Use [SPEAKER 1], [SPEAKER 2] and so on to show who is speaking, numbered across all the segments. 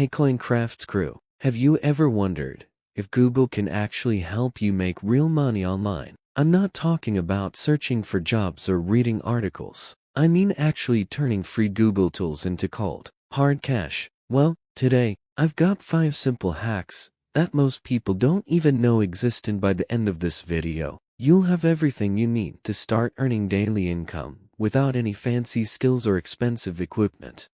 [SPEAKER 1] Hey Coincraft's crew, have you ever wondered if Google can actually help you make real money online? I'm not talking about searching for jobs or reading articles. I mean actually turning free Google tools into cold, hard cash. Well, today, I've got 5 simple hacks that most people don't even know exist, and by the end of this video, you'll have everything you need to start earning daily income without any fancy skills or expensive equipment.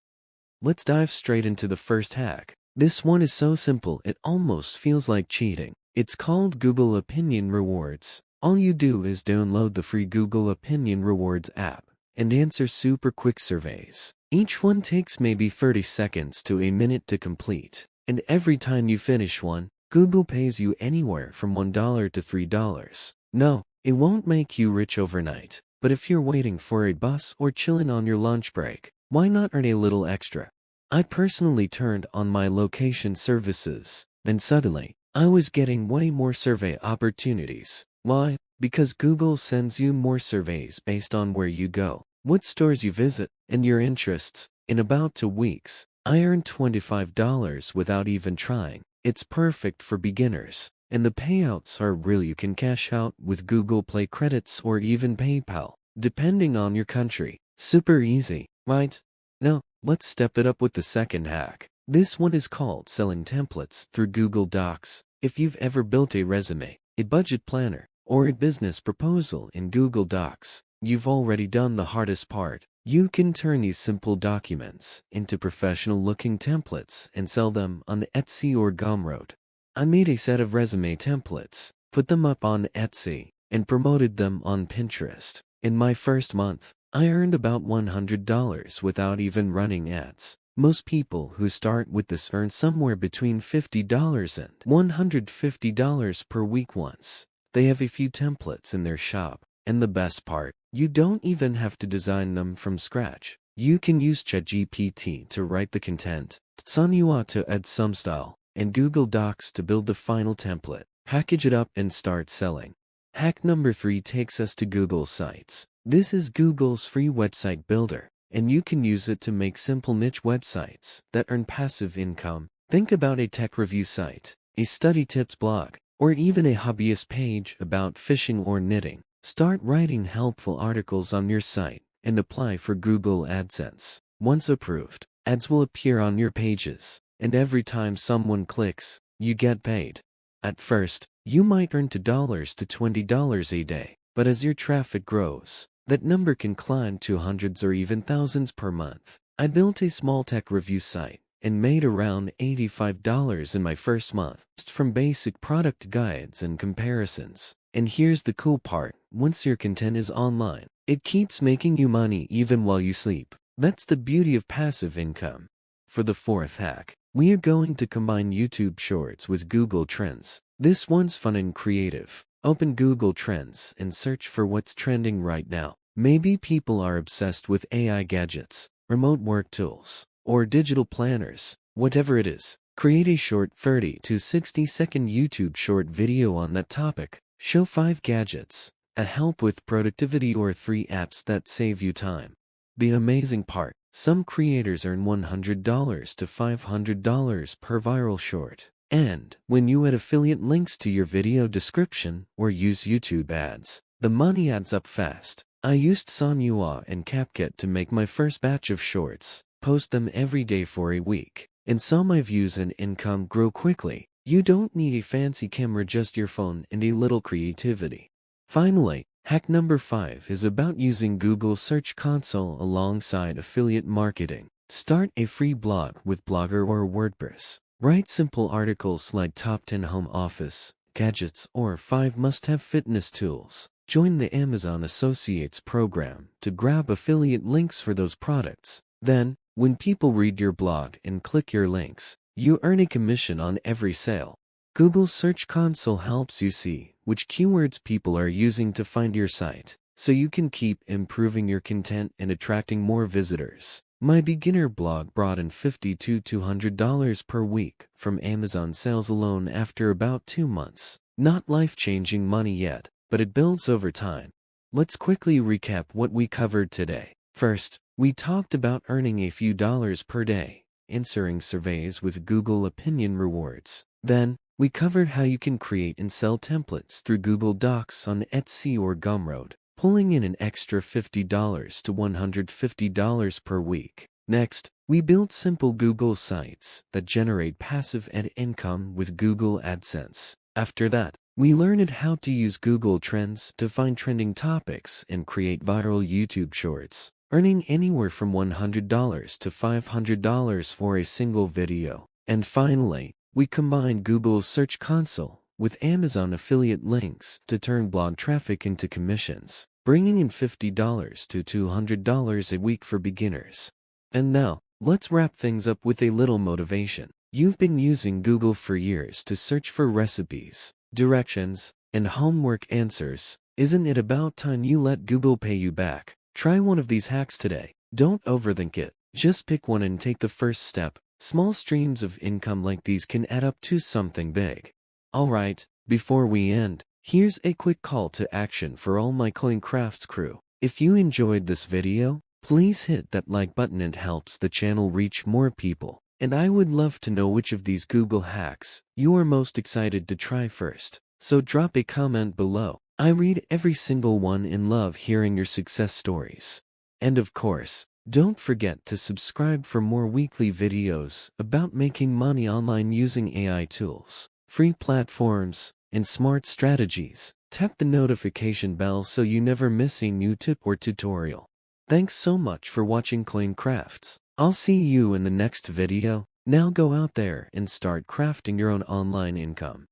[SPEAKER 1] Let's dive straight into the first hack. This one is so simple it almost feels like cheating. It's called Google Opinion Rewards. All you do is download the free Google Opinion Rewards app and answer super quick surveys. Each one takes maybe 30 seconds to a minute to complete. And every time you finish one, Google pays you anywhere from $1 to $3. No, it won't make you rich overnight. But if you're waiting for a bus or chilling on your lunch break, why not earn a little extra? I personally turned on my location services. Then suddenly, I was getting way more survey opportunities. Why? Because Google sends you more surveys based on where you go, what stores you visit, and your interests. In about 2 weeks, I earned $25 without even trying. It's perfect for beginners, and the payouts are real. You can cash out with Google Play credits or even PayPal, depending on your country. Super easy, right? Now, let's step it up with the second hack. This one is called selling templates through Google Docs. If you've ever built a resume, a budget planner, or a business proposal in Google Docs, you've already done the hardest part. You can turn these simple documents into professional-looking templates and sell them on Etsy or Gumroad. I made a set of resume templates, put them up on Etsy, and promoted them on Pinterest. In my first month, I earned about $100 without even running ads. Most people who start with this earn somewhere between $50 and $150 per week once they have a few templates in their shop. And the best part, you don't even have to design them from scratch. You can use ChatGPT to write the content, Sunua to add some style, and Google Docs to build the final template. Package it up and start selling. Hack number 3 takes us to Google Sites. This is Google's free website builder, and you can use it to make simple niche websites that earn passive income. Think about a tech review site, a study tips blog, or even a hobbyist page about fishing or knitting. Start writing helpful articles on your site and apply for Google AdSense. Once approved, ads will appear on your pages, and every time someone clicks, you get paid. At first, you might earn $2 to $20 a day, but as your traffic grows, that number can climb to hundreds or even thousands per month. I built a small tech review site and made around $85 in my first month, just from basic product guides and comparisons. And here's the cool part, once your content is online, it keeps making you money even while you sleep. That's the beauty of passive income. For the fourth hack, we are going to combine YouTube Shorts with Google Trends. This one's fun and creative. Open Google Trends and search for what's trending right now. Maybe people are obsessed with AI gadgets, remote work tools, or digital planners. Whatever it is, create a short 30 to 60-second YouTube short video on that topic. Show 5 gadgets, a help with productivity, or 3 apps that save you time. The amazing part, some creators earn $100 to $500 per viral short. And when you add affiliate links to your video description or use YouTube ads, the money adds up fast. I used Sunua and CapCut to make my first batch of shorts, post them every day for a week, and saw my views and income grow quickly. You don't need a fancy camera, just your phone and a little creativity. Finally, hack number 5 is about using Google Search Console alongside affiliate marketing. Start a free blog with Blogger or WordPress. Write simple articles like top 10 home office gadgets or 5 must-have fitness tools. Join the Amazon Associates program to grab affiliate links for those products. Then, when people read your blog and click your links, you earn a commission on every sale. Google's Search Console helps you see which keywords people are using to find your site, so you can keep improving your content and attracting more visitors. My beginner blog brought in $50 to $200 per week from Amazon sales alone after about 2 months. Not life-changing money yet, but it builds over time. Let's quickly recap what we covered today. First, we talked about earning a few dollars per day answering surveys with Google Opinion Rewards. Then, we covered how you can create and sell templates through Google Docs on Etsy or Gumroad, pulling in an extra $50 to $150 per week. Next, we built simple Google sites that generate passive ad income with Google AdSense. After that, we learned how to use Google Trends to find trending topics and create viral YouTube shorts, earning anywhere from $100 to $500 for a single video. And finally, we combined Google's Search Console with Amazon affiliate links to turn blog traffic into commissions, bringing in $50 to $200 a week for beginners. And now, let's wrap things up with a little motivation. You've been using Google for years to search for recipes, directions, and homework answers. Isn't it about time you let Google pay you back? Try one of these hacks today. Don't overthink it. Just pick one and take the first step. Small streams of income like these can add up to something big. Alright, before we end, here's a quick call to action for all my Coincrafts crew. If you enjoyed this video, please hit that like button. It helps the channel reach more people. And I would love to know which of these Google hacks you are most excited to try first. So drop a comment below. I read every single one and love hearing your success stories. And of course, don't forget to subscribe for more weekly videos about making money online using AI tools, free platforms, and smart strategies. Tap the notification bell so you never miss a new tip or tutorial. Thanks so much for watching Coincrafts. I'll see you in the next video. Now go out there and start crafting your own online income.